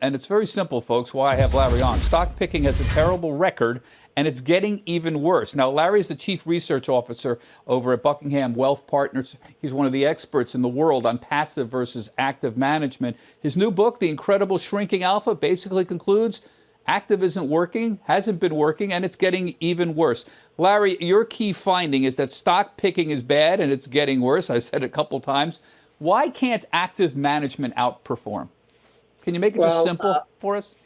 And it's very simple, folks, why I have Larry on. Stock picking has a terrible record, and it's getting even worse. Now, Larry is the chief research officer over at Buckingham Wealth Partners. He's one of the experts in the world on passive versus active management. His new book, The Incredible Shrinking Alpha, basically concludes active isn't working, hasn't been working, and it's getting even worse. Larry, your key finding is that stock picking is bad and it's getting worse. I said it a couple times. Why can't active management outperform? Can you make it just simple for us?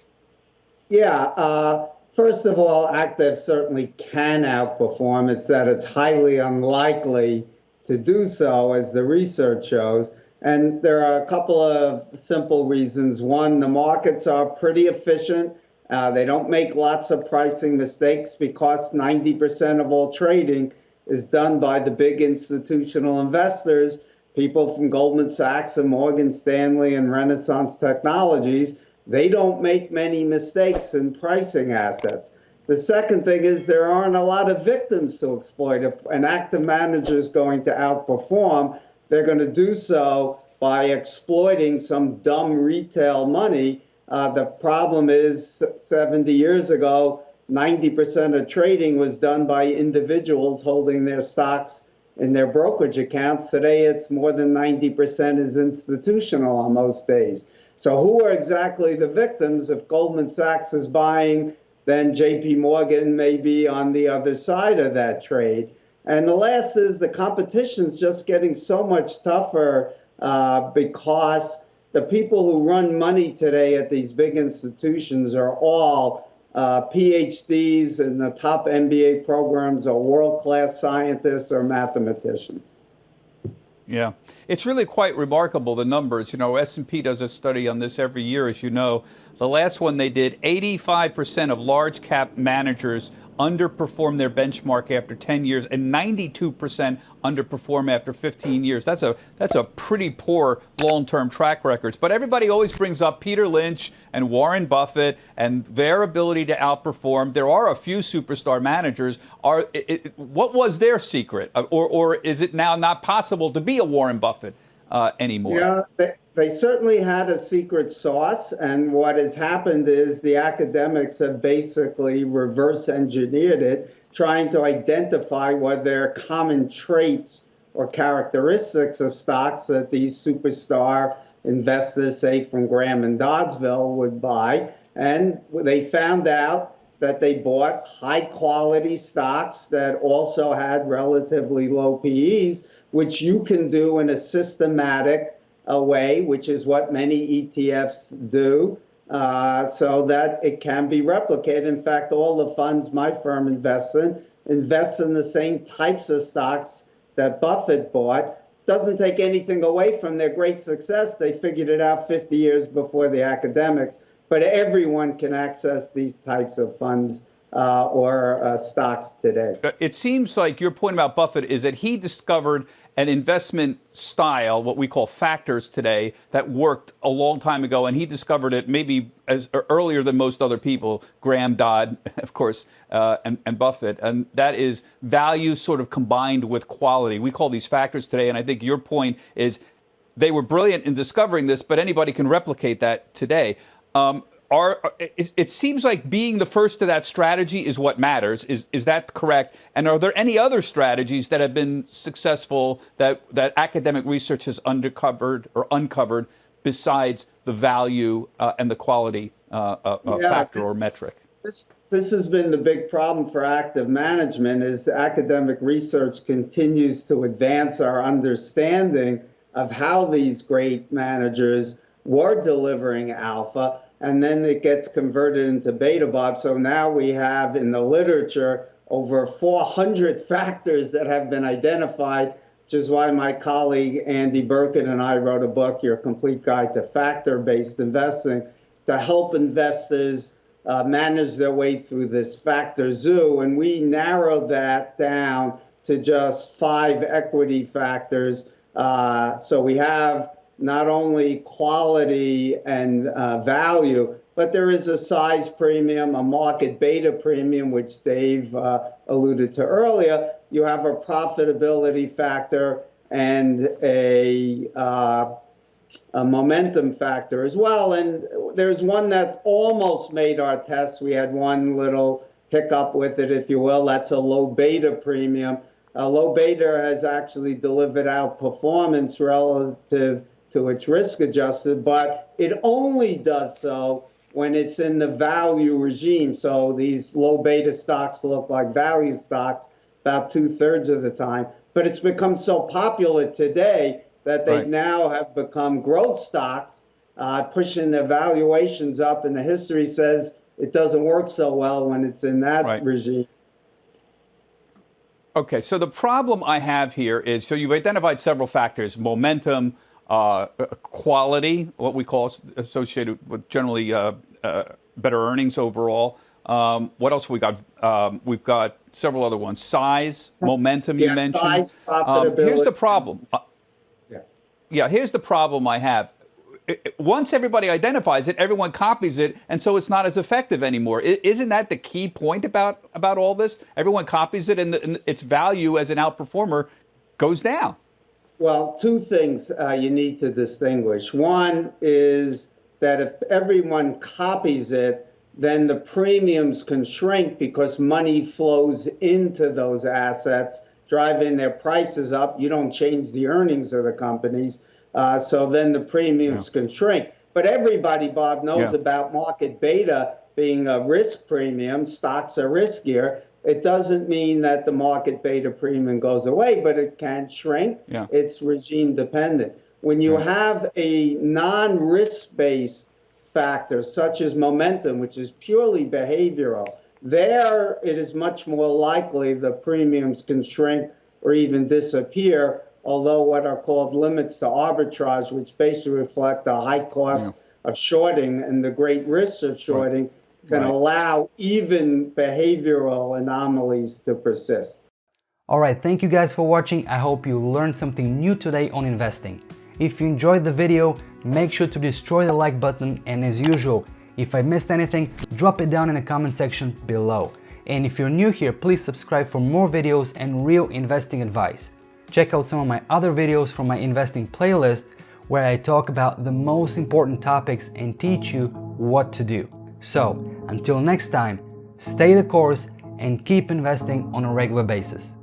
Yeah. First of all, active certainly can outperform. It's that it's highly unlikely to do so, as the research shows. And there are a couple of simple reasons. One, the markets are pretty efficient. They don't make lots of pricing mistakes because 90% of all trading is done by the big institutional investors, people from Goldman Sachs and Morgan Stanley and Renaissance Technologies. They don't make many mistakes in pricing assets. The second thing is there aren't a lot of victims to exploit. If an active manager is going to outperform, they're going to do so by exploiting some dumb retail money. The problem is 70 years ago, 90% of trading was done by individuals holding their stocks in their brokerage accounts. Today, it's more than 90% is institutional on most days. So who are exactly the victims? If Goldman Sachs is buying, then JP Morgan may be on the other side of that trade. And the last is the competition's just getting so much tougher because the people who run money today at these big institutions are all PhDs in the top MBA programs, or world-class scientists or mathematicians. Yeah, it's really quite remarkable, the numbers. You know, S&P does a study on this every year, as you know. The last one they did, 85% of large cap managers underperform their benchmark after 10 years, and 92% underperform after 15 years. That's a pretty poor long-term track records. But everybody always brings up Peter Lynch and Warren Buffett and their ability to outperform. There are a few superstar managers. What was their secret? Or is it now not possible to be a Warren Buffett anymore? Yeah, they certainly had a secret sauce, and what has happened is the academics have basically reverse engineered it, trying to identify what there are common traits or characteristics of stocks that these superstar investors, say from Graham and Doddsville, would buy. And they found out that they bought high quality stocks that also had relatively low PEs, which you can do in a systematic way, which is what many ETFs do, so that it can be replicated. In fact, all the funds my firm invests in the same types of stocks that Buffett bought. Doesn't take anything away from their great success. They figured it out 50 years before the academics. But everyone can access these types of funds or stocks today. It seems like your point about Buffett is that he discovered an investment style, what we call factors today, that worked a long time ago, and he discovered it maybe as earlier than most other people, Graham, Dodd, of course, and Buffett, and that is value sort of combined with quality. We call these factors today, and I think your point is they were brilliant in discovering this, but anybody can replicate that today. It seems like being the first to that strategy is what matters. Is that correct? And are there any other strategies that have been successful that academic research has uncovered besides the value and the quality factor or metric? This has been the big problem for active management, is academic research continues to advance our understanding of how these great managers were delivering alpha, and then it gets converted into beta, Bob. So now we have in the literature over 400 factors that have been identified, which is why my colleague Andy Burkett and I wrote a book, Your Complete Guide to Factor-Based Investing, to help investors manage their way through this factor zoo. And we narrowed that down to just 5 equity factors. So we have not only quality and value, but there is a size premium, a market beta premium, which Dave alluded to earlier. You have a profitability factor and a momentum factor as well. And there's one that almost made our test. We had one little hiccup with it, if you will. That's a low beta premium. Low beta has actually delivered outperformance relative to its risk adjusted, but it only does so when it's in the value regime. So these low beta stocks look like value stocks about 2/3 of the time. But it's become so popular today that they now have become growth stocks, pushing their valuations up. And the history says it doesn't work so well when it's in that regime. Okay, so the problem I have here is, so you've identified several factors: momentum, quality, what we call associated with generally better earnings overall. What else we got? We've got several other ones: size, momentum. You mentioned. Size, profitability. Here's the problem. Here's the problem I have. Once everybody identifies it, everyone copies it, and so it's not as effective anymore. Isn't that the key point about all this? Everyone copies it, and its value as an outperformer goes down. Well, two things you need to distinguish. One is that if everyone copies it, then the premiums can shrink because money flows into those assets, driving their prices up. You don't change the earnings of the companies. So then the premiums can shrink. But everybody, Bob, knows about market beta being a risk premium. Stocks are riskier. It doesn't mean that the market beta premium goes away, but it can shrink. It's regime dependent. When you have a non-risk-based factor, such as momentum, which is purely behavioral, there it is much more likely the premiums can shrink or even disappear, although what are called limits to arbitrage, which basically reflect the high cost of shorting and the great risks of shorting, can allow even behavioral anomalies to persist. All right, thank you guys for watching. I hope you learned something new today on investing. If you enjoyed the video, make sure to destroy the like button, and as usual, if I missed anything, drop it down in the comment section below. And if you're new here, please subscribe for more videos and real investing advice. Check out some of my other videos from my investing playlist where I talk about the most important topics and teach you what to do. So, until next time, stay the course and keep investing on a regular basis.